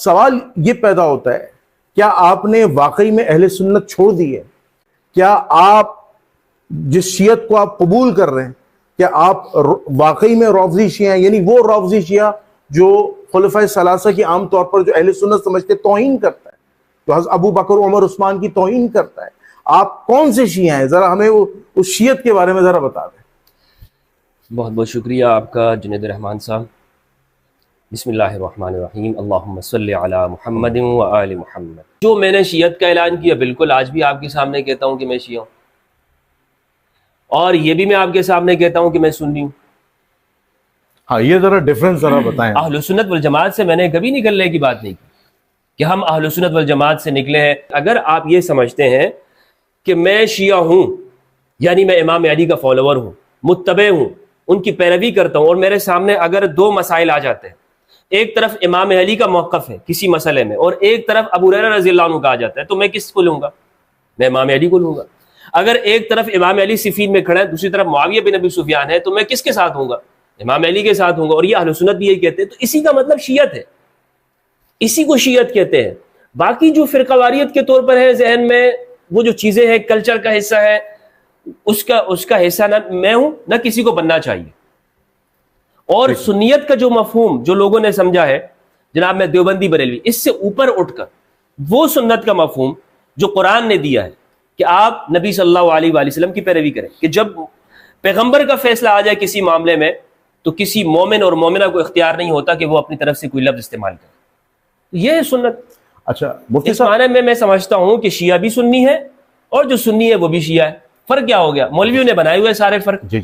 سوال یہ پیدا ہوتا ہے، کیا آپ نے واقعی میں اہل سنت چھوڑ دی ہے؟ کیا آپ جس شیعت کو آپ قبول کر رہے ہیں، کیا آپ واقعی میں رافضی شیعہ ہیں؟ یعنی وہ رافضی شیعہ جو خلفائے ثلاثہ کی عام طور پر جو اہل سنت سمجھتے توہین کرتا ہے، جو حضرت ابو بکر عمر عثمان کی توہین کرتا ہے، آپ کون سے شیعہ ہیں؟ ذرا ہمیں اس شیعت کے بارے میں ذرا بتا دیں۔ بہت بہت شکریہ آپ کا جنید الرحمان صاحب۔ بسم اللہ الرحمن الرحیم، اللہم صلی علی محمد و آل محمد۔ جو میں نے شیعت کا اعلان کیا، بالکل آج بھی آپ کے سامنے کہتا ہوں کہ میں شیعہ ہوں، اور یہ بھی میں آپ کے سامنے کہتا ہوں کہ میں سنی ہوں۔ ہاں، یہ ذرا ڈیفرنس ذرا بتائیں۔ اہل سنت والجماعت سے میں نے کبھی نکلنے کی بات نہیں کی کہ ہم اہل سنت والجماعت سے نکلے ہیں۔ اگر آپ یہ سمجھتے ہیں کہ میں شیعہ ہوں یعنی میں امام علی کا فالوور ہوں، متبع ہوں، ان کی پیروی کرتا ہوں، اور میرے سامنے اگر دو مسائل آ جاتے ہیں، ایک طرف امام علی کا موقف ہے کسی مسئلے میں اور ایک طرف ابو ہریرہ رضی اللہ عنہ کا آ جاتا ہے، تو میں کس کو لوں گا؟ میں امام علی کو لوں گا۔ اگر ایک طرف امام علی صفین میں کھڑا ہے، دوسری طرف معاویہ بن ابی سفیان ہے، تو میں کس کے ساتھ ہوں گا؟ امام علی کے ساتھ ہوں گا۔ اور یہ اہل سنت بھی یہی کہتے ہیں، تو اسی کا مطلب شیعت ہے، اسی کو شیعت کہتے ہیں۔ باقی جو فرقہ واریت کے طور پر ہے ذہن میں، وہ جو چیزیں ہیں کلچر کا حصہ ہے، اس کا حصہ نہ میں ہوں نہ کسی کو بننا چاہیے۔ اور سنیت کا جو مفہوم جو لوگوں نے سمجھا ہے، جناب میں دیوبندی بریلوی، اس سے اوپر اٹھ کر وہ سنت کا مفہوم جو قرآن نے دیا ہے کہ آپ نبی صلی اللہ علیہ وآلہ وسلم کی پیروی کریں، کہ جب پیغمبر کا فیصلہ آ جائے کسی معاملے میں تو کسی مومن اور مومنہ کو اختیار نہیں ہوتا کہ وہ اپنی طرف سے کوئی لفظ استعمال کرے۔ یہ ہے سنت۔ اچھا مفتی اس صاحب، معنی میں سمجھتا ہوں کہ شیعہ بھی سنی ہے اور جو سنی ہے وہ بھی شیعہ ہے۔ فرق کیا ہو گیا؟ مولویوں نے بنائے ہوئے سارے فرق۔ جی